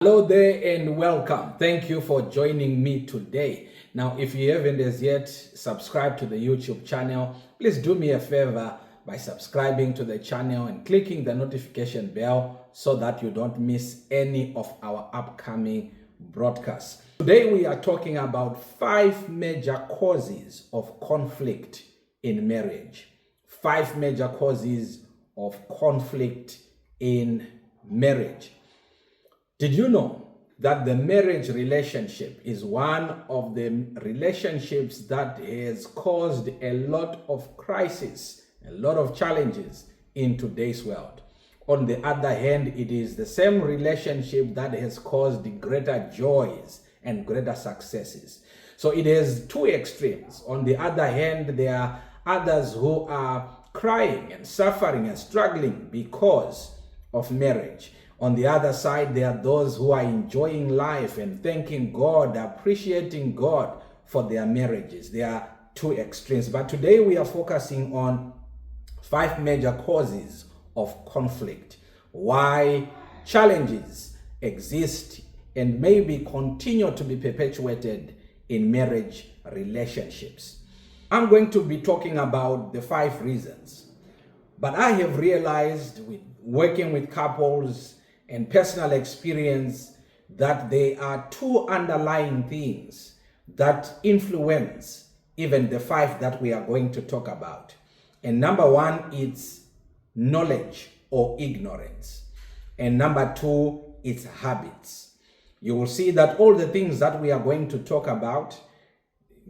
Hello there and welcome. Thank you for joining me today. Now, if you haven't as yet subscribed to the YouTube channel, please do me a favor by subscribing to the channel and clicking the notification bell so that you don't miss any of our upcoming broadcasts. Today, we are talking about 5 major causes of conflict in marriage. 5 major causes of conflict in marriage. Did you know that the marriage relationship is one of the relationships that has caused a lot of crisis, a lot of challenges in today's world? On the other hand, it is the same relationship that has caused greater joys and greater successes. So it has two extremes. On the other hand, there are others who are crying and suffering and struggling because of marriage. On the other side, there are those who are enjoying life and thanking God, appreciating God for their marriages. There are two extremes. But today we are focusing on 5 major causes of conflict, why challenges exist and maybe continue to be perpetuated in marriage relationships. I'm going to be talking about the 5 reasons. But I have realized with working with couples and personal experience that there are 2 underlying things that influence even the 5 that we are going to talk about. And number 1, it's knowledge or ignorance. And number 2, it's habits. You will see that all the things that we are going to talk about,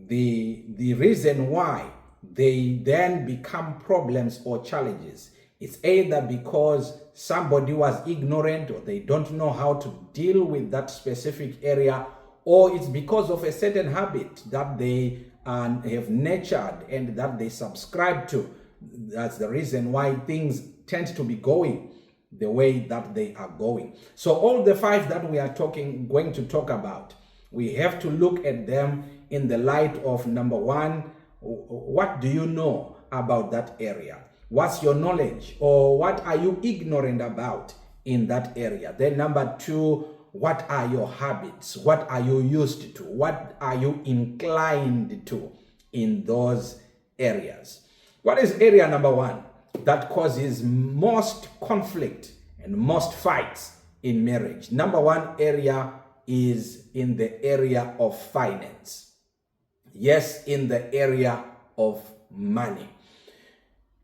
the reason why they then become problems or challenges, it's either because somebody was ignorant or they don't know how to deal with that specific area, or it's because of a certain habit that they have nurtured and that they subscribe to. That's the reason why things tend to be going the way that they are going. So all the 5 that we are going to talk about, we have to look at them in the light of number 1, what do you know about that area? What's your knowledge, or what are you ignorant about in that area? Then number 2, what are your habits? What are you used to? What are you inclined to in those areas? What is area number 1 that causes most conflict and most fights in marriage? Number 1 area is in the area of finance. Yes, in the area of money.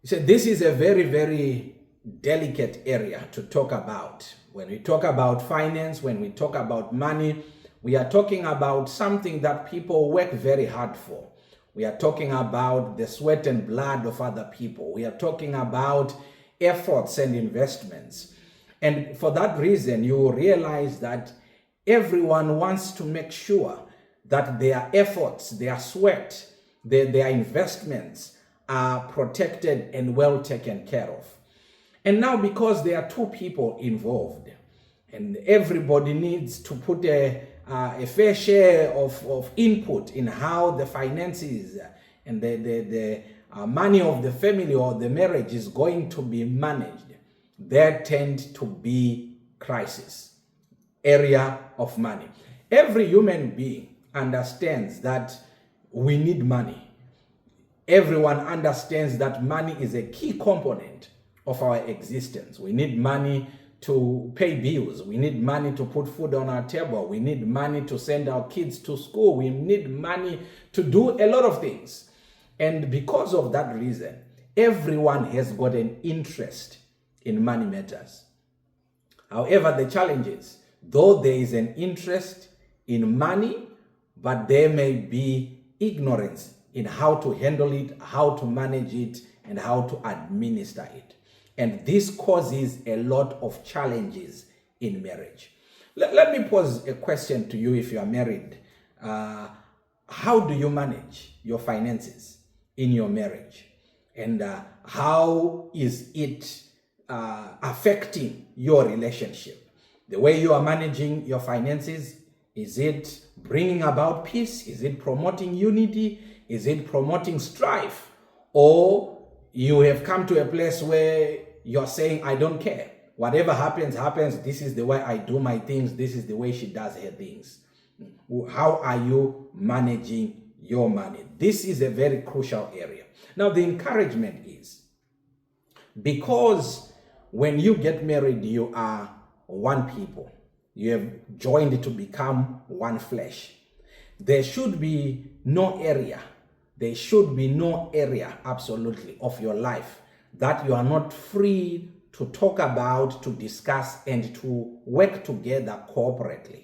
So this is a very, very delicate area to talk about. When we talk about finance, when we talk about money, we are talking about something that people work very hard for. We are talking about the sweat and blood of other people. We are talking about efforts and investments. And for that reason, you will realize that everyone wants to make sure that their efforts, their sweat, their investments are protected and well taken care of. And now, because there are 2 people involved and everybody needs to put a fair share of input in how the finances and the money of the family or the marriage is going to be managed, there tend to be crisis. Area of money. Every human being understands that we need money. Everyone understands that money is a key component of our existence. We need money to pay bills. We need money to put food on our table. We need money to send our kids to school. We need money to do a lot of things. And because of that reason, everyone has got an interest in money matters. However, the challenge is, though there is an interest in money, but there may be ignorance in how to handle it, how to manage it, and how to administer it. And this causes a lot of challenges in marriage. Let me pose a question to you if you are married. How do you manage your finances in your marriage? And how is it affecting your relationship? The way you are managing your finances, is it bringing about peace? Is it promoting unity? Is it promoting strife? Or you have come to a place where you're saying, I don't care. whatever happens, happens. This is the way I do my things. This is the way she does her things. How are you managing your money? This is a very crucial area. Now, the encouragement is, because when you get married, you are one people. You have joined to become one flesh. There should be no area. There should be no area, absolutely, of your life that you are not free to talk about, to discuss, and to work together cooperatively.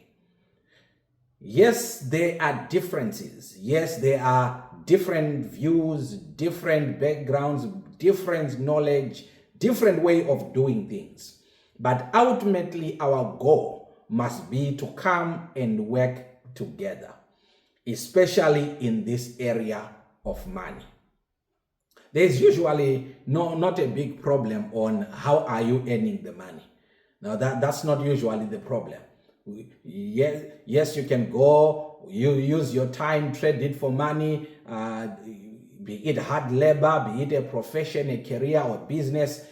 Yes, there are differences. Yes, there are different views, different backgrounds, different knowledge, different way of doing things. But ultimately, our goal must be to come and work together, especially in this area of money. There's usually not a big problem on how are you earning the money. Now, that's not usually the problem. Yes, you can go, you use your time, trade it for money, be it hard labor, be it a profession, a career, or business,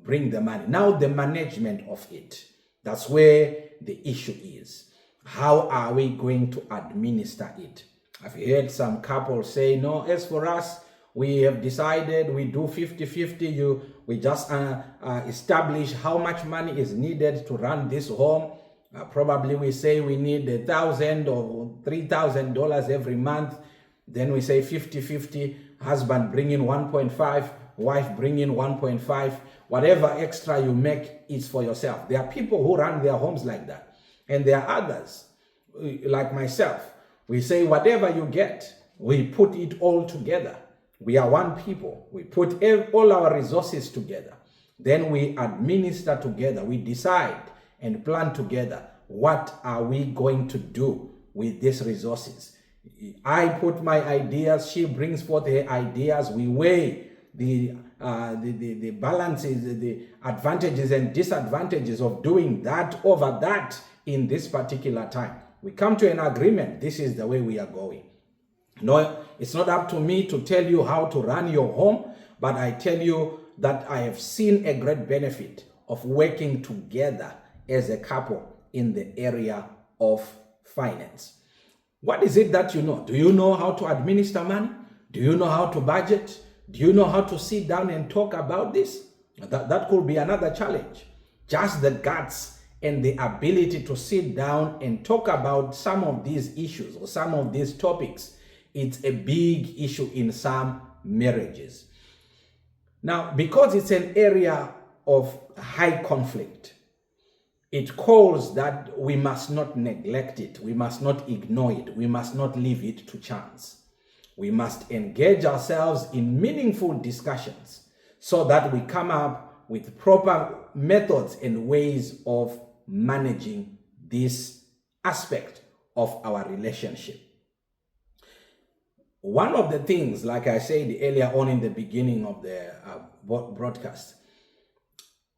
bring the money. Now, the management of it, that's where the issue is. How are we going to administer it? I've heard some couples say, no, as for us, we have decided we do 50-50. We just establish how much money is needed to run this home. Probably we say we need $1,000 or $3,000 every month. Then we say 50-50, husband bring in 1.5, wife bring in 1.5. Whatever extra you make is for yourself. There are people who run their homes like that. And there are others, like myself. We say whatever you get, we put it all together. We are one people. We put all our resources together. Then we administer together. We decide and plan together. What are we going to do with these resources? I put my ideas. She brings forth her ideas. We weigh the balances, the advantages and disadvantages of doing that over that in this particular time. We come to an agreement. This is the way we are going. No, it's not up to me to tell you how to run your home, but I tell you that I have seen a great benefit of working together as a couple in the area of finance. What is it that you know? Do you know how to administer money? Do you know how to budget? Do you know how to sit down and talk about this? That could be another challenge. Just the guts and the ability to sit down and talk about some of these issues or some of these topics. It's a big issue in some marriages. Now, because it's an area of high conflict, it calls that we must not neglect it. We must not ignore it. We must not leave it to chance. We must engage ourselves in meaningful discussions so that we come up with proper methods and ways of managing this aspect of our relationship. One of the things, like I said earlier on in the beginning of the broadcast,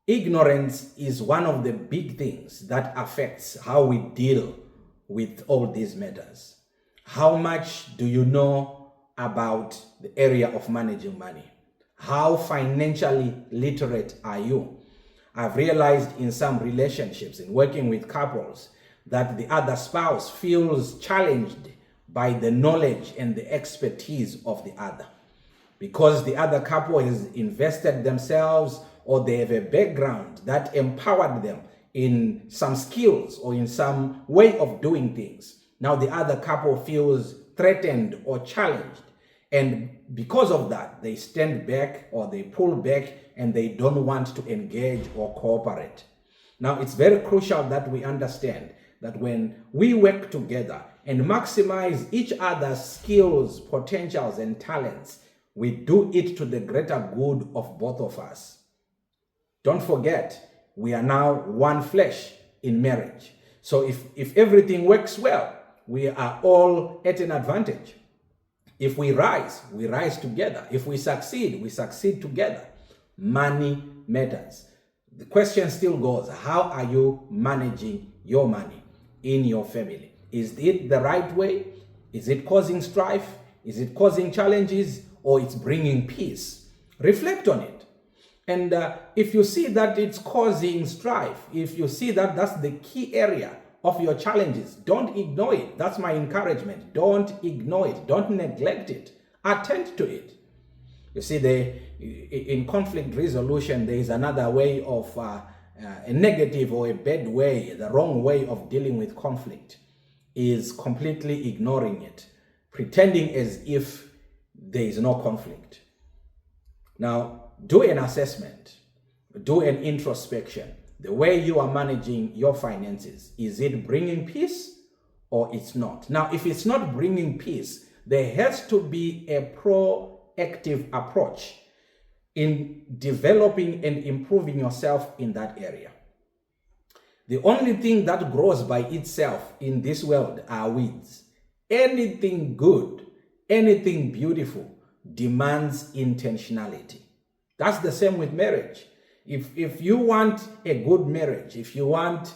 ignorance is one of the big things that affects how we deal with all these matters. How much do you know about the area of managing money? How financially literate are you? I've realized in some relationships, in working with couples, that the other spouse feels challenged by the knowledge and the expertise of the other. Because the other couple has invested themselves or they have a background that empowered them in some skills or in some way of doing things. Now the other couple feels threatened or challenged. And because of that, they stand back or they pull back and they don't want to engage or cooperate. Now it's very crucial that we understand that when we work together and maximize each other's skills, potentials, and talents, we do it to the greater good of both of us. Don't forget, we are now one flesh in marriage. So if everything works well, we are all at an advantage. If we rise together. If we succeed together. Money matters. The question still goes, how are you managing your money in your family? Is it the right way? Is it causing strife? Is it causing challenges? Or it's bringing peace? Reflect on it. And if you see that it's causing strife, if you see that that's the key area of your challenges, don't ignore it. That's my encouragement. Don't ignore it. Don't neglect it. Attend to it. You see, in conflict resolution, there is another way of a negative or a bad way, the wrong way of dealing with conflict is completely ignoring it, pretending as if there is no conflict. Now, do an assessment, do an introspection. The way you are managing your finances, is it bringing peace or it's not? Now, if it's not bringing peace, there has to be a proactive approach in developing and improving yourself in that area. The only thing that grows by itself in this world are weeds. Anything good, anything beautiful demands intentionality. That's the same with marriage. If you want a good marriage, if you want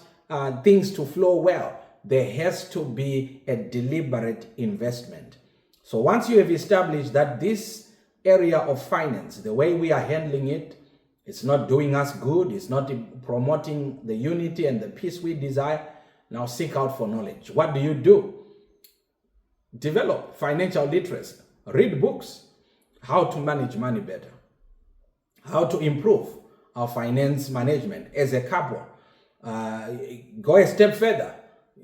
things to flow well, there has to be a deliberate investment. So once you have established that this area of finance, the way we are handling it, it's not doing us good, it's not promoting the unity and the peace we desire, now seek out for knowledge. What do? Develop financial literacy. Read books. How to manage money better. How to improve our finance management as a couple. Go a step further.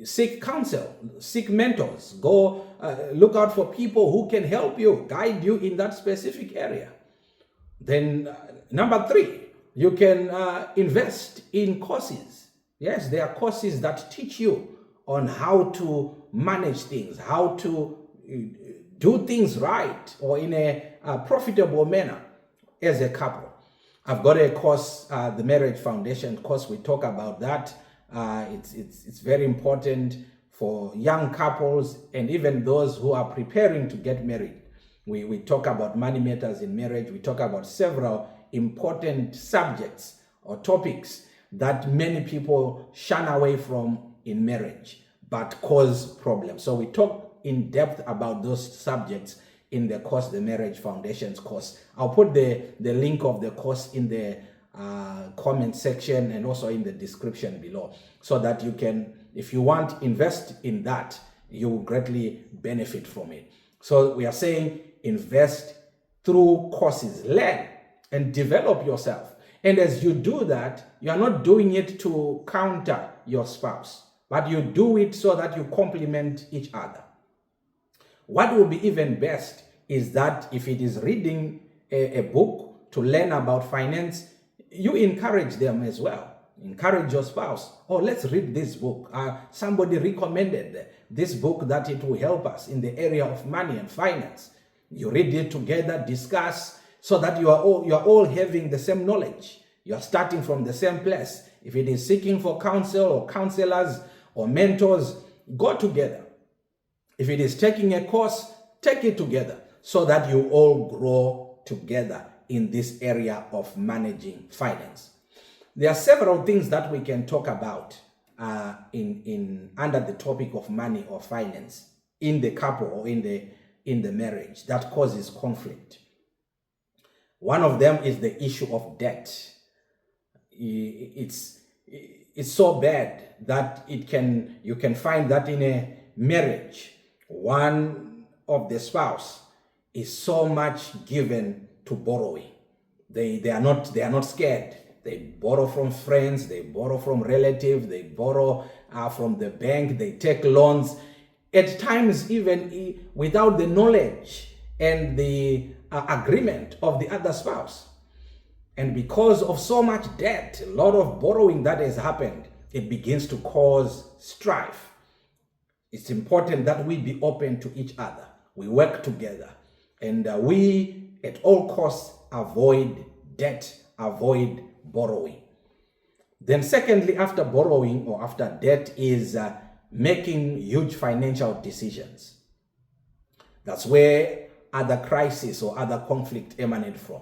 Seek counsel. Seek mentors. Go look out for people who can help you, guide you in that specific area. Then number 3, you can invest in courses. Yes, there are courses that teach you on how to manage things, how to do things right or in a profitable manner as a couple. I've got a course, the Marriage Foundation course. We talk about that. It's very important for young couples and even those who are preparing to get married. We talk about money matters in marriage. We talk about several important subjects or topics that many people shun away from in marriage but cause problems. So we talk in depth about those subjects in the course, the Marriage Foundations course. I'll put the link of the course in the comment section and also in the description below so that you can, if you want, invest in that. You will greatly benefit from it. So we are saying invest through courses, learn and develop yourself. And as you do that, you are not doing it to counter your spouse, but you do it so that you complement each other. What will be even best is that if it is reading a book to learn about finance, you encourage them as well. Encourage your spouse. Oh, let's read this book. Somebody recommended this book that it will help us in the area of money and finance. You read it together, discuss, so that you are all having the same knowledge. You are starting from the same place. If it is seeking for counsel or counselors or mentors, go together. If it is taking a course, take it together so that you all grow together in this area of managing finance. There are several things that we can talk about under the topic of money or finance in the couple or in the marriage that causes conflict. One of them is the issue of debt. It's so bad that you can find that in a marriage, one of the spouse is so much given to borrowing. They are not scared. They borrow from friends, they borrow from relatives, they borrow from the bank, they take loans, at times even without the knowledge and the agreement of the other spouse. And because of so much debt, a lot of borrowing that has happened, it begins to cause strife. It's important that we be open to each other. We work together. And we, at all costs, avoid debt, avoid borrowing. Then secondly, after borrowing or after debt is making huge financial decisions. That's where other crises or other conflict emanate from.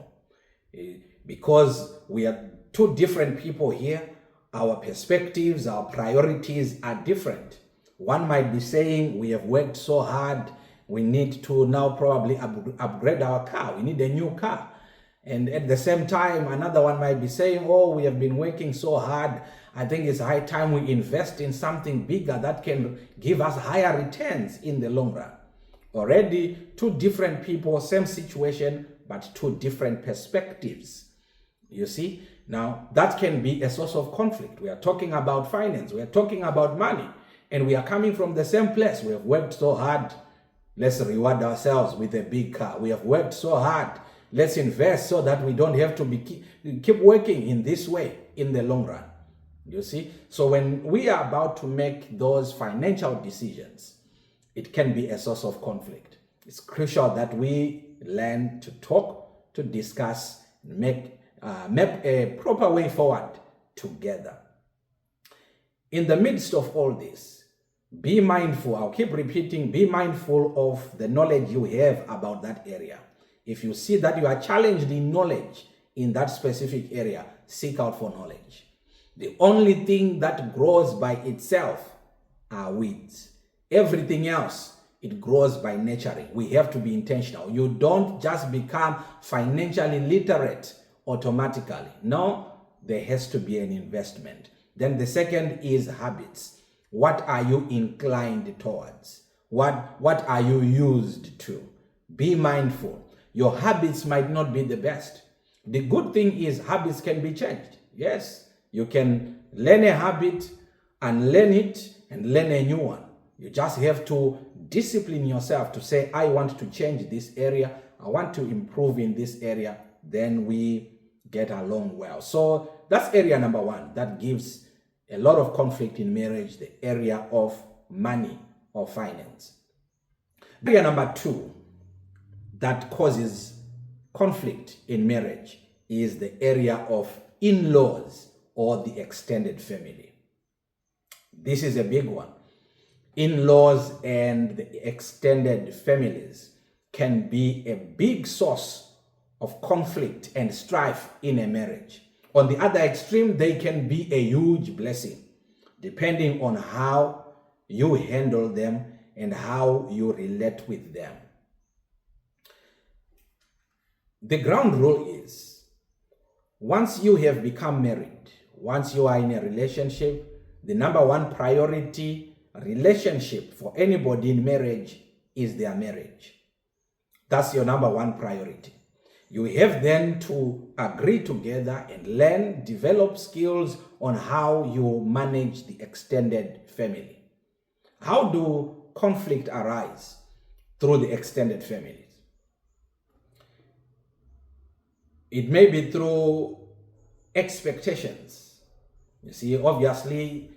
Because we are two different people here, our perspectives, our priorities are different. One might be saying, we have worked so hard, we need to now probably upgrade our car. We need a new car. And at the same time, another one might be saying, oh, we have been working so hard. I think it's high time we invest in something bigger that can give us higher returns in the long run. Already two different people, same situation, but two different perspectives. You see? Now, that can be a source of conflict. We are talking about finance. We are talking about money. And we are coming from the same place. We have worked so hard. Let's reward ourselves with a big car. We have worked so hard. Let's invest so that we don't have to keep working in this way in the long run. You see? So when we are about to make those financial decisions, it can be a source of conflict. It's crucial that we learn to talk, to discuss, map a proper way forward together. In the midst of all this, be mindful, I'll keep repeating, be mindful of the knowledge you have about that area. If you see that you are challenged in knowledge in that specific area, seek out for knowledge. The only thing that grows by itself are weeds. Everything else, it grows by nurturing. We have to be intentional. You don't just become financially literate automatically. No, there has to be an investment. Then the second is habits. What are you inclined towards? What are you used to? Be mindful. Your habits might not be the best. The good thing is habits can be changed. Yes, you can learn a habit and learn it and learn a new one. You just have to discipline yourself to say, I want to change this area. I want to improve in this area. Then we get along well. So that's area number one that gives a lot of conflict in marriage, the area of money or finance. Area number two that causes conflict in marriage is the area of in-laws or the extended family. This is a big one. In-laws and the extended families can be a big source of conflict and strife in a marriage. On the other extreme, they can be a huge blessing, depending on how you handle them and how you relate with them. The ground rule is, once you have become married, once you are in a relationship, the number one priority relationship for anybody in marriage is their marriage. That's your number one priority. You have then to agree together and learn, develop skills on how you manage the extended family. How do conflict arise through the extended families? It may be through expectations. You see, obviously,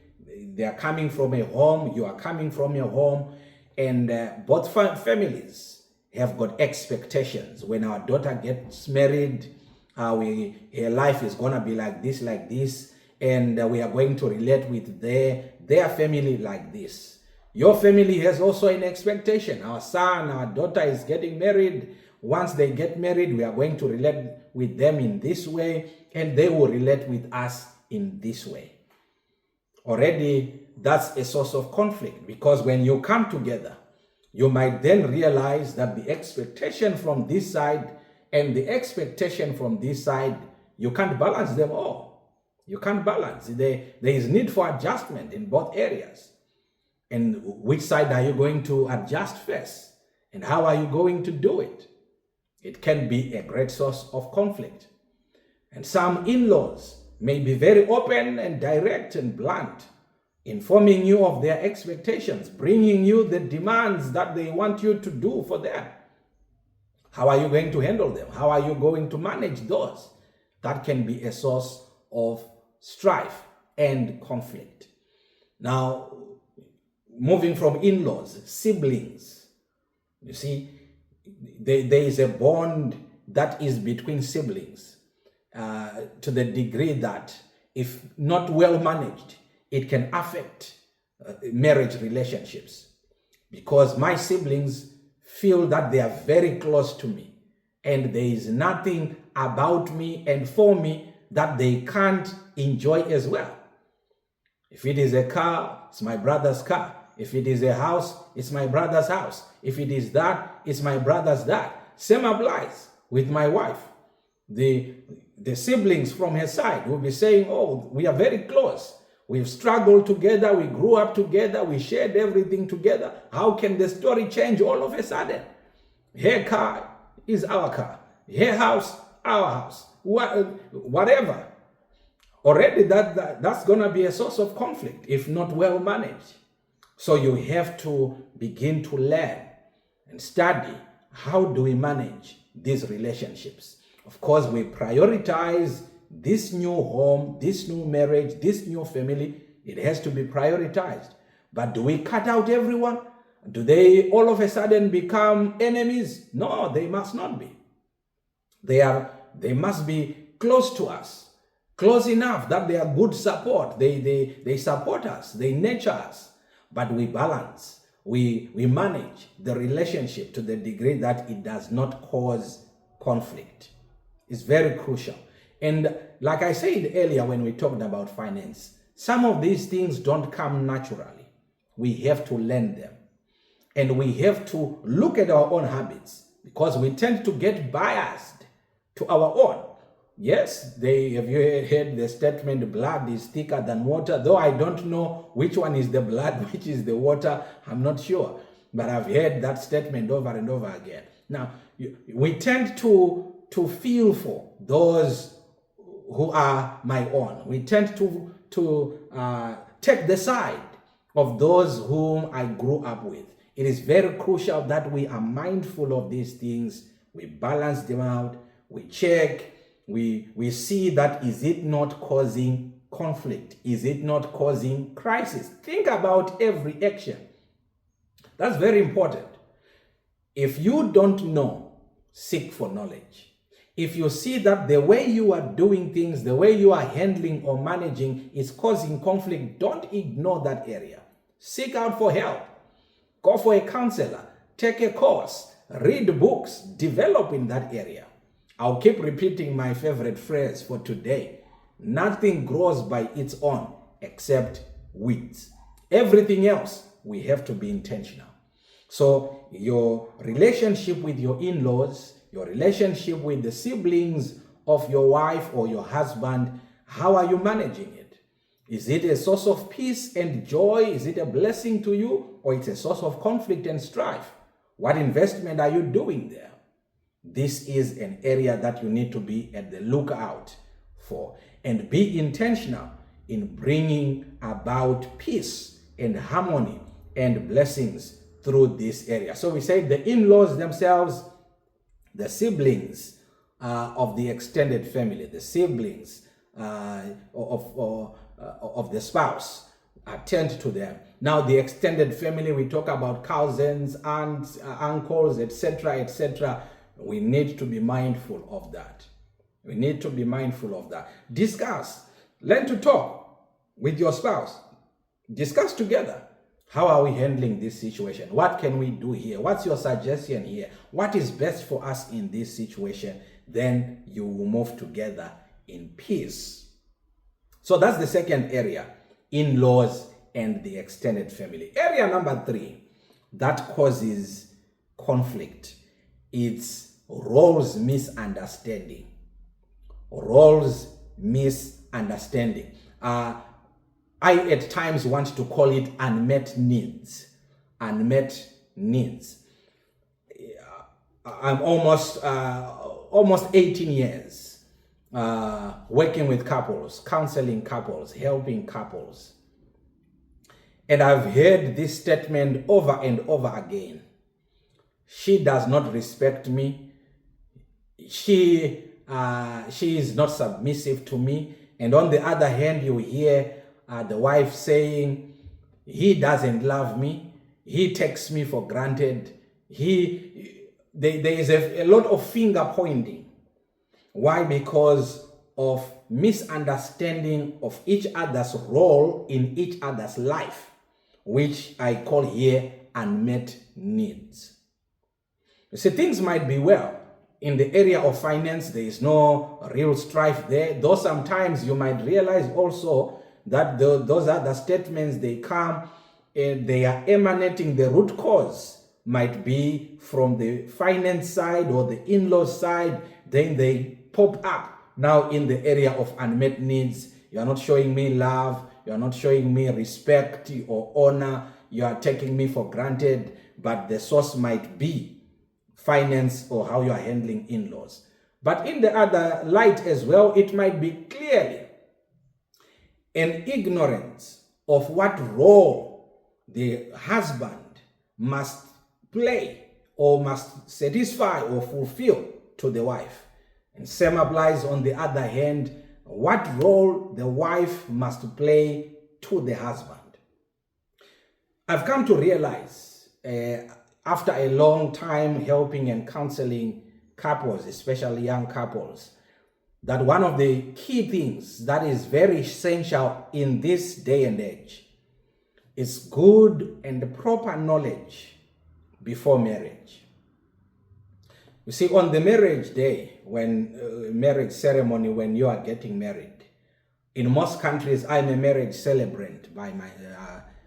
they are coming from a home, you are coming from your home, and both families have got expectations. When our daughter gets married, her life is going to be like this, and we are going to relate with their family like this. Your family has also an expectation. Our son, our daughter is getting married. Once they get married, we are going to relate with them in this way, and they will relate with us in this way. Already, that's a source of conflict, because when you come together, you might then realize that the expectation from this side and the expectation from this side, you can't balance them all. You can't balance. There is need for adjustment in both areas. And which side are you going to adjust first? And how are you going to do it? It can be a great source of conflict. And some in-laws may be very open and direct and blunt, informing you of their expectations, bringing you the demands that they want you to do for them. How are you going to handle them? How are you going to manage those? That can be a source of strife and conflict. Now, moving from in-laws, siblings. You see, there is a bond that is between siblings to the degree that if not well managed, it can affect marriage relationships, because my siblings feel that they are very close to me and there is nothing about me and for me that they can't enjoy as well. If it is a car, it's my brother's car. If it is a house, it's my brother's house. If it is that, it's my brother's that. Same applies with my wife. the siblings from her side will be saying, oh, we are very close. We've struggled together. We grew up together. We shared everything together. How can the story change all of a sudden? Her car is our car. Her house, our house. Whatever. Already that's going to be a source of conflict if not well managed. So you have to begin to learn and study, how do we manage these relationships? Of course, we prioritize this new home, this new marriage, this new family. It has to be prioritized. But do we cut out everyone? Do they all of a sudden become enemies? No, they must not be. They must be close to us, close enough that they are good support. They support us, they nurture us. But we balance, we manage the relationship to the degree that it does not cause conflict. It's very crucial. And like I said earlier when we talked about finance, some of these things don't come naturally. We have to learn them. And we have to look at our own habits because we tend to get biased to our own. Yes, have you heard the statement, blood is thicker than water? Though I don't know which one is the blood, which is the water, I'm not sure. But I've heard that statement over and over again. Now, we tend to feel for those who are my own. We tend to take the side of those whom I grew up with. It is very crucial that we are mindful of these things. We balance them out. We check. We see that, is it not causing conflict? Is it not causing crisis? Think about every action. That's very important. If you don't know, seek for knowledge. If you see that the way you are doing things, the way you are handling or managing is causing conflict, don't ignore that area. Seek out for help. Go for a counselor. Take a course. Read books. Develop in that area. I'll keep repeating my favorite phrase for today. Nothing grows by its own except weeds. Everything else, we have to be intentional. So your relationship with your in-laws, your relationship with the siblings of your wife or your husband, how are you managing it? Is it a source of peace and joy? Is it a blessing to you? Or it's a source of conflict and strife? What investment are you doing there? This is an area that you need to be at the lookout for and be intentional in bringing about peace and harmony and blessings through this area. So we say the in-laws themselves, the siblings of the extended family, the siblings of the spouse, attend to them. Now the extended family, we talk about cousins, aunts, uncles, etc., etc. We need to be mindful of that. We need to be mindful of that. Discuss. Learn to talk with your spouse. Discuss together. How are we handling this situation? What can we do here? What's your suggestion here? What is best for us in this situation? Then you will move together in peace. So that's the second area, in-laws and the extended family. Area number 3 that causes conflict, it's roles misunderstanding. Roles misunderstanding. I at times want to call it unmet needs. Unmet needs. I'm almost 18 years working with couples, counseling couples, helping couples. And I've heard this statement over and over again. She does not respect me. She is not submissive to me. And on the other hand, you hear the wife saying, he doesn't love me. He takes me for granted. There is a lot of finger pointing. Why? Because of misunderstanding of each other's role in each other's life, which I call here unmet needs. You see, things might be well. In the area of finance, there is no real strife there, though sometimes you might realize also that those other statements, they come and they are emanating, the root cause might be from the finance side or the in-law side, then they pop up now in the area of unmet needs. You are not showing me love. You are not showing me respect or honor. You are taking me for granted, but the source might be finance or how you are handling in-laws. But in the other light as well, it might be clearly an ignorance of what role the husband must play or must satisfy or fulfill to the wife. And same applies on the other hand, what role the wife must play to the husband. I've come to realize after a long time helping and counseling couples, especially young couples, that one of the key things that is very essential in this day and age is good and proper knowledge before marriage. You see, on the marriage day, when marriage ceremony, when you are getting married, in most countries, I'm a marriage celebrant by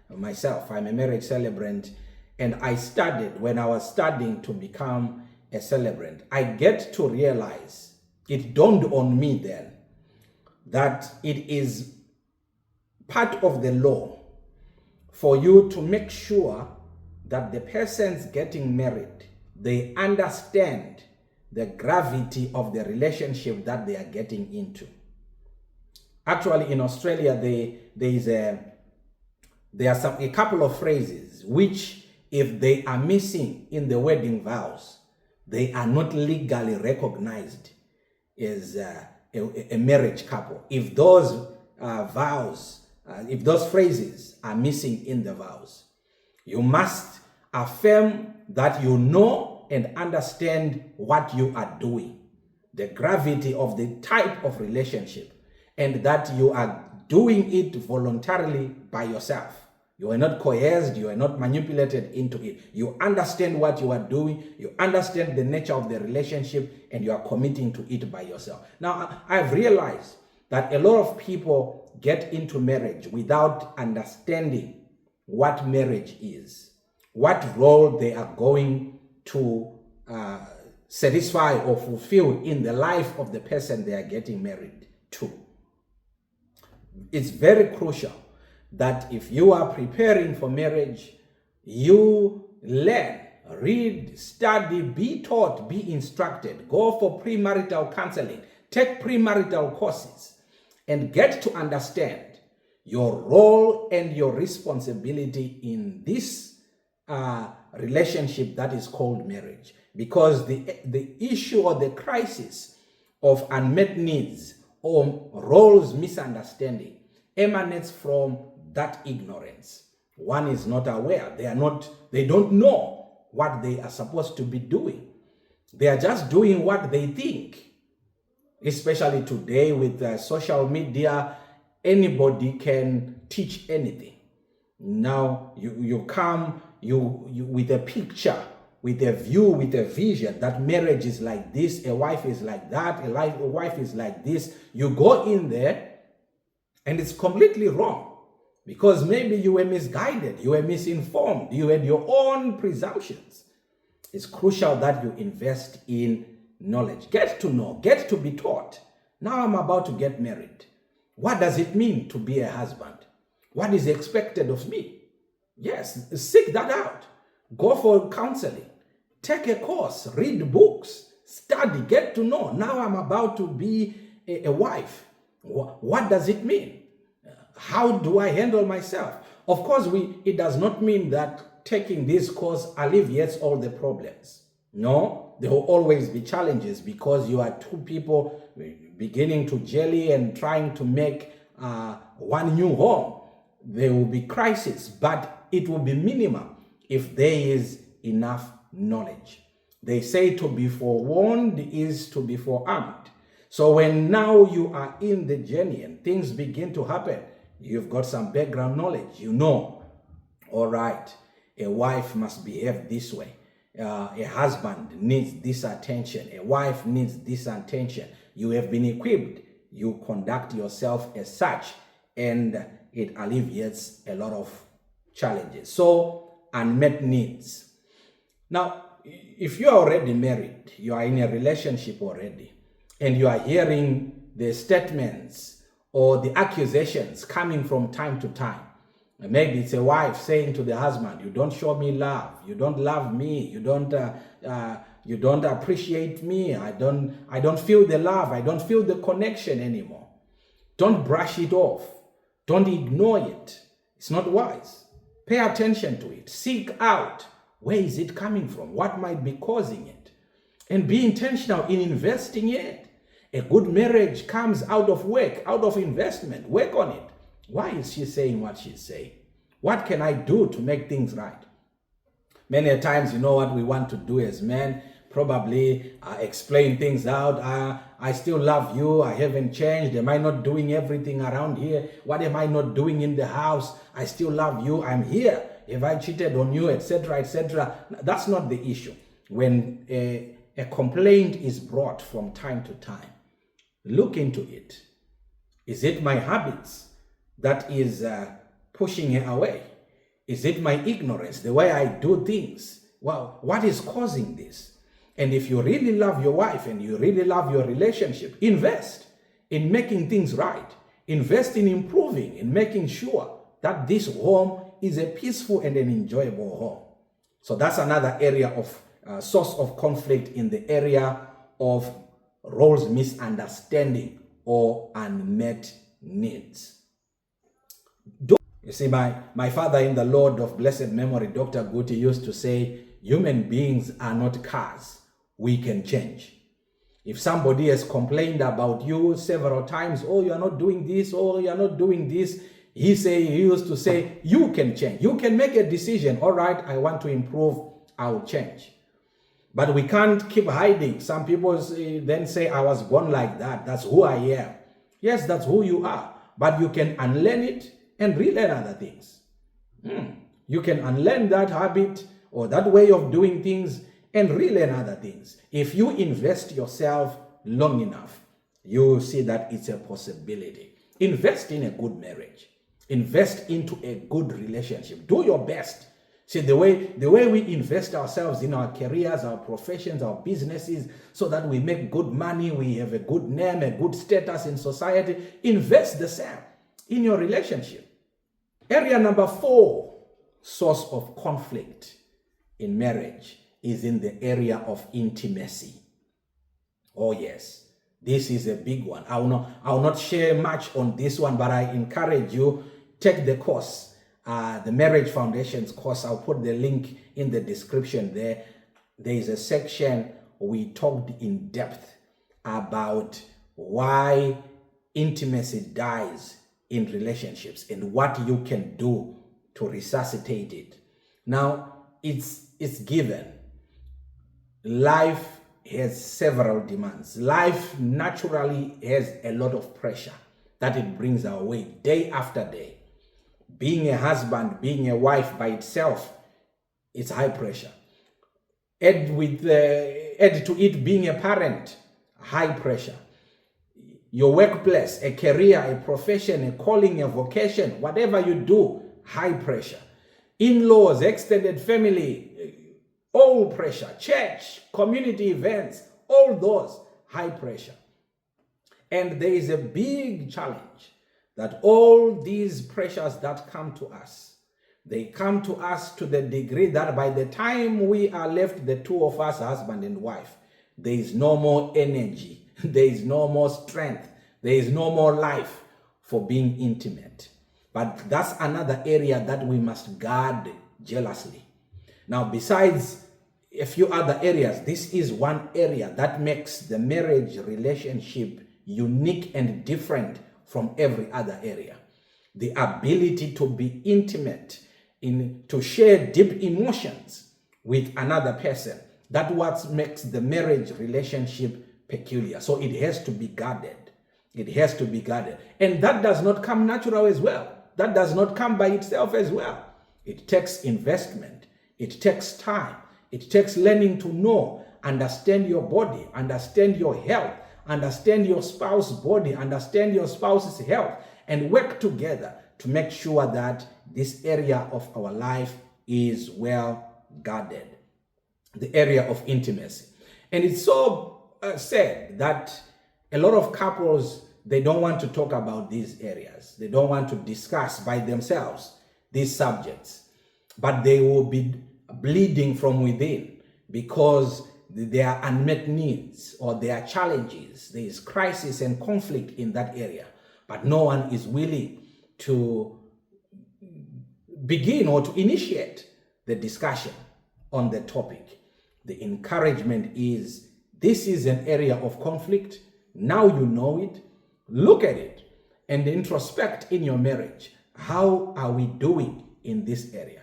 myself. I'm a marriage celebrant, and I studied when I was studying to become a celebrant. I get to realize, it dawned on me then, that it is part of the law for you to make sure that the persons getting married, they understand the gravity of the relationship that they are getting into. Actually, in Australia, there are a couple of phrases which, if they are missing in the wedding vows, they are not legally recognized as a marriage couple. If those if those phrases are missing in the vows, you must affirm that you know and understand what you are doing, the gravity of the type of relationship, and that you are doing it voluntarily by yourself. You are not coerced, you are not manipulated into it. You understand what you are doing, you understand the nature of the relationship, and you are committing to it by yourself. Now, I've realized that a lot of people get into marriage without understanding what marriage is, what role they are going to satisfy or fulfill in the life of the person they are getting married to. It's very crucial that if you are preparing for marriage, you learn, read, study, be taught, be instructed, go for premarital counseling, take premarital courses, and get to understand your role and your responsibility in this relationship that is called marriage. Because the issue or the crisis of unmet needs or roles misunderstanding emanates from that ignorance. One is not aware. They don't know what they are supposed to be doing. They are just doing what they think. Especially today with social media, anybody can teach anything. Now you come with a picture, with a view, with a vision that marriage is like this, a wife is like that, a wife is like this. You go in there and it's completely wrong because maybe you were misguided, you were misinformed, you had your own presumptions. It's crucial that you invest in knowledge. Get to know, get to be taught. Now I'm about to get married. What does it mean to be a husband? What is expected of me? Yes, seek that out. Go for counseling. Take a course, read books, study, get to know. Now I'm about to be a wife. What does it mean? How do I handle myself? Of course, it does not mean that taking this course alleviates all the problems. No, there will always be challenges because you are two people beginning to jelly and trying to make one new home. There will be crisis, but it will be minimal if there is enough knowledge. They say to be forewarned is to be forearmed. So when now you are in the journey and things begin to happen, you've got some background knowledge. You know, all right, a wife must behave this way. A husband needs this attention. A wife needs this attention. You have been equipped. You conduct yourself as such, and it alleviates a lot of challenges. So, unmet needs. Now, if you are already married, you are in a relationship already, and you are hearing the statements or the accusations coming from time to time. And maybe it's a wife saying to the husband, you don't show me love, you don't love me, you don't appreciate me, I don't feel the love, I don't feel the connection anymore. Don't brush it off. Don't ignore it. It's not wise. Pay attention to it. Seek out, where is it coming from? What might be causing it? And be intentional in investing in it. A good marriage comes out of work, out of investment. Work on it. Why is she saying what she's saying? What can I do to make things right? Many times, you know what we want to do as men? Probably explain things out. I still love you. I haven't changed. Am I not doing everything around here? What am I not doing in the house? I still love you. I'm here. Have I cheated on you, etc., etc.? That's not the issue. When a complaint is brought from time to time, look into it. Is it my habits that is pushing her away? Is it my ignorance, the way I do things? Well, what is causing this? And if you really love your wife and you really love your relationship, invest in making things right. Invest in improving, in making sure that this home is a peaceful and an enjoyable home. So that's another area of source of conflict in the area of roles misunderstanding or unmet needs. You see, my father in the Lord of blessed memory, Dr. Guti, used to say, human beings are not cars. We can change. If somebody has complained about you several times, oh, you're not doing this, oh, you're not doing this, he used to say, you can change. You can make a decision. All right, I want to improve, I'll change. But we can't keep hiding. Some people then say, I was born like that. That's who I am. Yes, that's who you are. But you can unlearn it and relearn other things. You can unlearn that habit or that way of doing things and relearn other things. If you invest yourself long enough, you see that it's a possibility. Invest in a good marriage. Invest into a good relationship. Do your best. See, the way we invest ourselves in our careers, our professions, our businesses, so that we make good money, we have a good name, a good status in society, invest the same in your relationship. Area number 4, source of conflict in marriage, is in the area of intimacy. Oh yes, this is a big one. I will not share much on this one, but I encourage you, take the course, the Marriage Foundations course. I'll put the link in the description there. There is a section we talked in depth about why intimacy dies in relationships and what you can do to resuscitate it. Now, it's given. Life has several demands. Life naturally has a lot of pressure that it brings our way day after day. Being a husband, being a wife by itself, it's high pressure. Add to it being a parent, high pressure. Your workplace, a career, a profession, a calling, a vocation, whatever you do, high pressure. In-laws, extended family, all pressure. Church, community events, all those, high pressure. And there is a big challenge that all these pressures that come to us, they come to us to the degree that by the time we are left, the two of us, husband and wife, there is no more energy, there is no more strength, there is no more life for being intimate. But that's another area that we must guard jealously. Now, besides a few other areas, this is one area that makes the marriage relationship unique and different from every other area. The ability to be intimate, to share deep emotions with another person. That's what makes the marriage relationship peculiar. So it has to be guarded. It has to be guarded. And that does not come natural as well. That does not come by itself as well. It takes investment. It takes time. It takes learning to know, understand your body, understand your health, understand your spouse's body, understand your spouse's health, and work together to make sure that this area of our life is well guarded. The area of intimacy. And it's so said that a lot of couples, they don't want to talk about these areas. They don't want to discuss by themselves these subjects, but they will be bleeding from within because there are unmet needs or there are challenges. There is crisis and conflict in that area, but no one is willing to begin or to initiate the discussion on the topic. The encouragement is, this is an area of conflict. Now you know it. Look at it and introspect in your marriage. How are we doing in this area?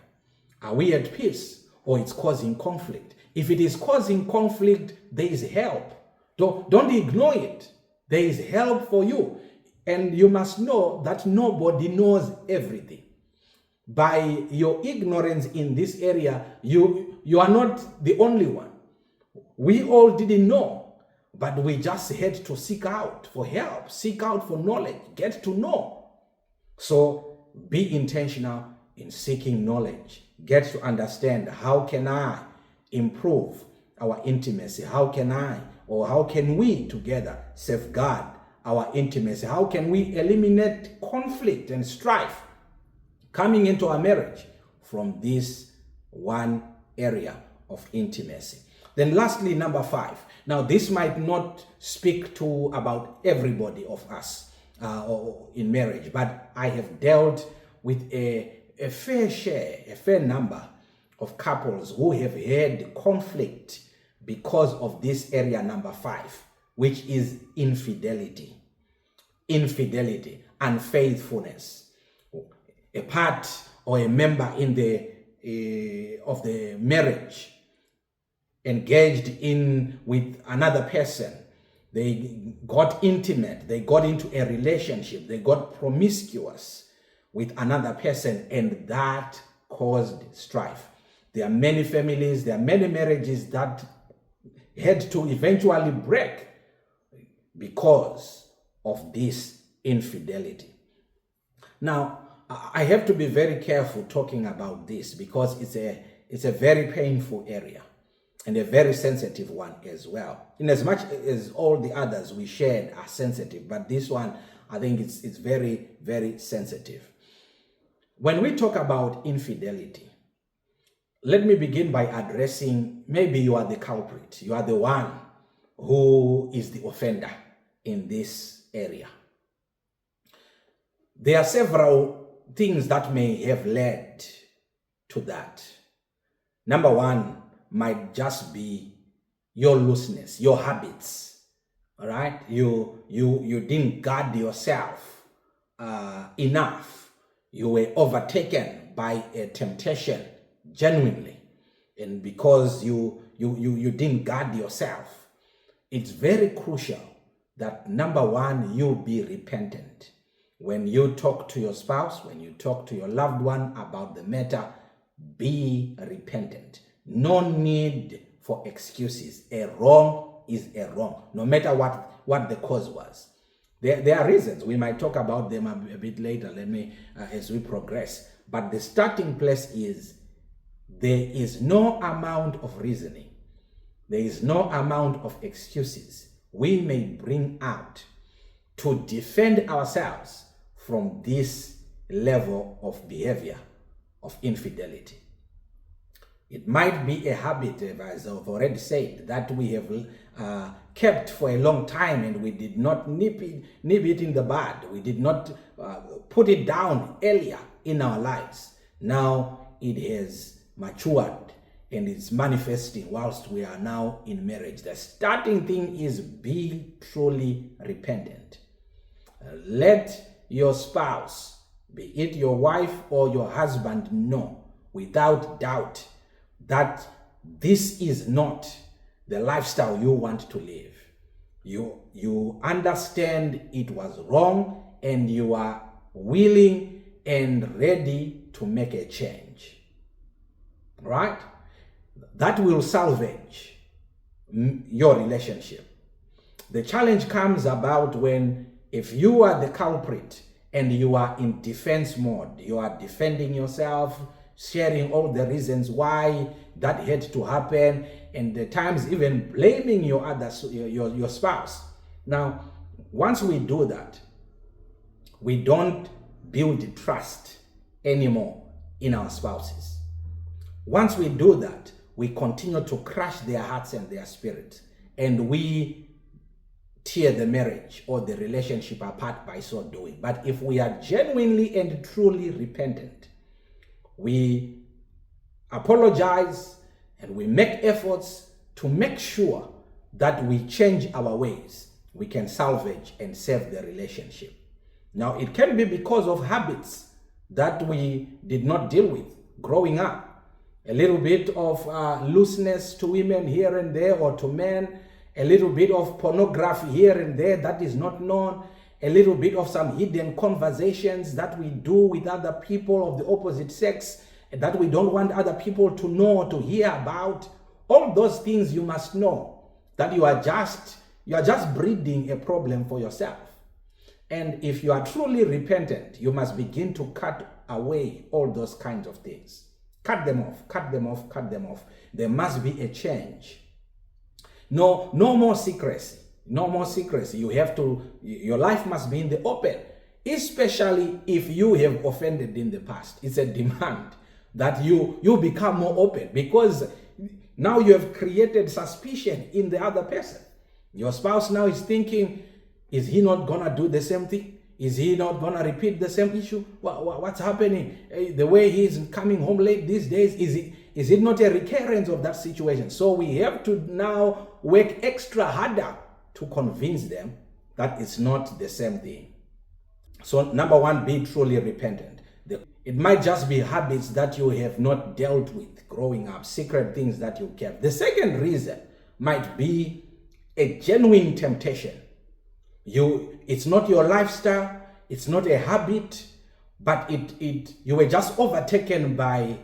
Are we at peace or it's causing conflict? If it is causing conflict, there is help. Don't ignore it. There is help for you. And you must know that nobody knows everything. By your ignorance in this area, you are not the only one. We all didn't know, but we just had to seek out for help, seek out for knowledge, get to know. So be intentional in seeking knowledge. Get to understand, how can I improve our intimacy? How can I, or how can we together safeguard our intimacy? How can we eliminate conflict and strife coming into our marriage from this one area of intimacy? Then lastly, number 5. Now, this might not speak to about everybody of us in marriage, but I have dealt with a fair number of couples who have had conflict because of this area number 5, which is infidelity, unfaithfulness. A part or a member in of the marriage engaged in with another person. They got intimate, they got into a relationship, they got promiscuous with another person, and that caused strife. There are many families, there are many marriages that had to eventually break because of this infidelity. Now, I have to be very careful talking about this because it's a very painful area and a very sensitive one as well. In as much as all the others we shared are sensitive, but this one, I think it's very, very sensitive. When we talk about infidelity, let me begin by addressing, maybe you are the culprit. You are the one who is the offender in this area. There are several things that may have led to that. Number 1 might just be your looseness, your habits. All right, you didn't guard yourself enough. You were overtaken by a temptation genuinely, and because you didn't guard yourself, it's very crucial that number 1, you be repentant. When you talk to your spouse, when you talk to your loved one about the matter, be repentant. No need for excuses. A wrong is a wrong, no matter what the cause was. There are reasons. We might talk about them a bit later, as we progress. But the starting place is, there is no amount of reasoning. There is no amount of excuses we may bring out to defend ourselves from this level of behavior of infidelity. It might be a habit, as I've already said, that we have kept for a long time, and we did not nip it in the bud. We did not put it down earlier in our lives. Now it has matured and it's manifesting whilst we are now in marriage. The starting thing is, be truly repentant. Let your spouse, be it your wife or your husband, know without doubt that this is not the lifestyle you want to live. You understand it was wrong, and you are willing and ready to make a change. Right? That will salvage your relationship. The challenge comes about when, if you are the culprit and you are in defense mode, you are defending yourself, sharing all the reasons why that had to happen, and at times even blaming your spouse. Now, once we do that, we don't build trust anymore in our spouses. Once we do that, we continue to crush their hearts and their spirits, and we tear the marriage or the relationship apart by so doing. But if we are genuinely and truly repentant, we apologize and we make efforts to make sure that we change our ways, we can salvage and save the relationship. Now, it can be because of habits that we did not deal with growing up. A little bit of looseness to women here and there, or to men, a little bit of pornography here and there that is not known, a little bit of some hidden conversations that we do with other people of the opposite sex that we don't want other people to know, to hear about. All those things you must know that you are just breeding a problem for yourself. And if you are truly repentant, you must begin to cut away all those kinds of things. Cut them off, cut them off, cut them off. There must be a change. No more secrecy. No more secrecy. Your life must be in the open, especially if you have offended in the past. It's a demand that you become more open, because now you have created suspicion in the other person. Your spouse now is thinking, is he not gonna do the same thing? Is he not gonna repeat the same issue? What's happening? The way he's coming home late these days, is it not a recurrence of that situation? So we have to now work extra harder to convince them that it's not the same thing. So number one, be truly repentant. It might just be habits that you have not dealt with growing up, secret things that you kept. The second reason might be a genuine temptation. It's not your lifestyle, it's not a habit, but you were just overtaken by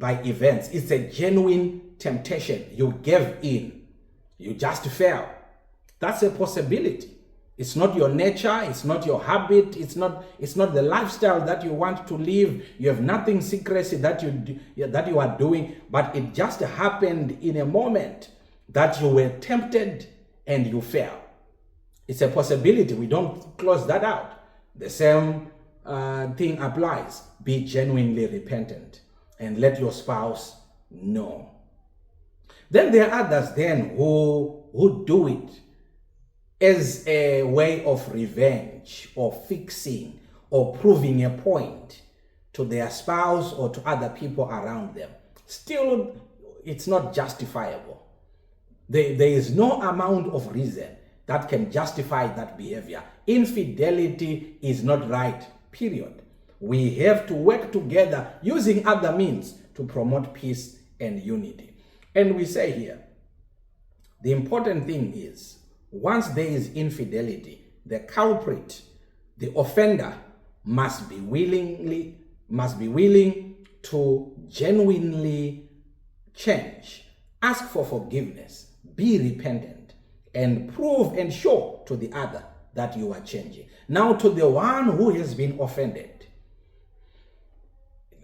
events. It's a genuine temptation. You gave in. You just fell. That's a possibility. It's not your nature, it's not your habit, it's not the lifestyle that you want to live. You have nothing secrecy that you are doing, but it just happened in a moment that you were tempted and you fell. It's a possibility. We don't close that out. The same thing applies. Be genuinely repentant and let your spouse know. Then there are others then who do it as a way of revenge or fixing or proving a point to their spouse or to other people around them. Still, it's not justifiable. There is no amount of reason that can justify that behavior. Infidelity is not right, period. We have to work together using other means to promote peace and unity. And we say here, the important thing is, once there is infidelity, the culprit, the offender, must be willing to genuinely change, ask for forgiveness, be repentant, and prove and show to the other that you are changing. Now, to the one who has been offended,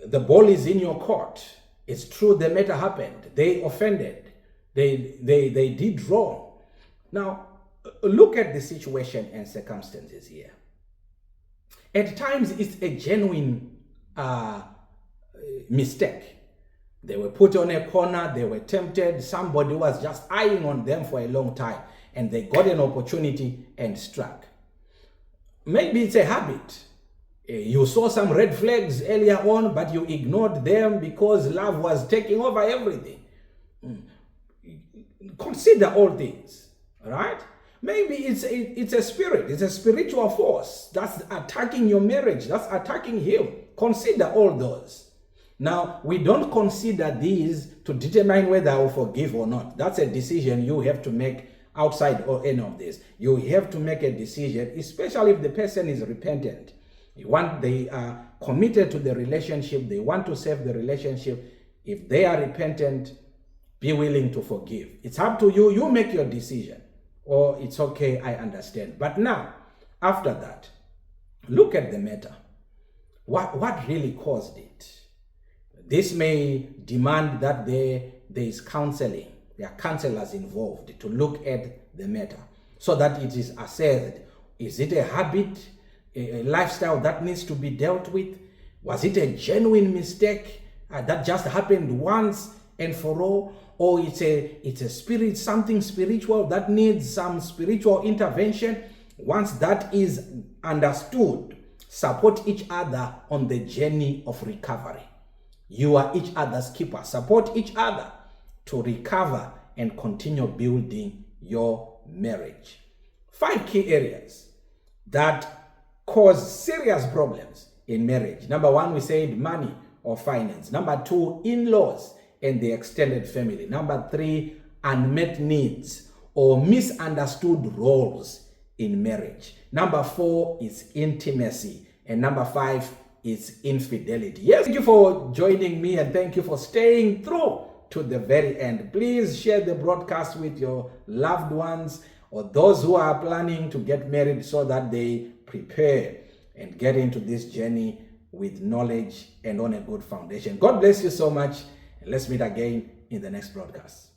the ball is in your court. It's true, the matter happened. They offended. They did wrong. Now, look at the situation and circumstances here. At times, it's a genuine mistake. They were put on a corner, they were tempted, somebody was just eyeing on them for a long time, and they got an opportunity and struck. Maybe it's a habit. You saw some red flags earlier on, but you ignored them because love was taking over everything. Consider all things, right? Maybe it's a spirit, it's a spiritual force that's attacking your marriage, that's attacking him. Consider all those. Now, we don't consider these to determine whether I will forgive or not. That's a decision you have to make outside of any of this. You have to make a decision, especially if the person is repentant. They are committed to the relationship, they want to save the relationship. If they are repentant, be willing to forgive. It's up to you. You make your decision. Or it's okay, I understand. But now, after that, look at the matter. What really caused it? This may demand that there is counseling. There are counselors involved to look at the matter so that it is assessed Is it a habit, a lifestyle that needs to be dealt with? Was it a genuine mistake that just happened once and for all? Or it's a spirit, something spiritual that needs some spiritual intervention? Once that is understood, support each other on the journey of recovery. You are each other's keeper. Support each other to recover and continue building your marriage. 5 key areas that cause serious problems in marriage. Number 1, we said money or finance. Number 2, in-laws and the extended family. Number 3, unmet needs or misunderstood roles in marriage. Number 4 is intimacy. And number 5 is infidelity. Yes, thank you for joining me and thank you for staying through to the very end. Please share the broadcast with your loved ones or those who are planning to get married so that they prepare and get into this journey with knowledge and on a good foundation. God bless you so much, and let's meet again in the next broadcast.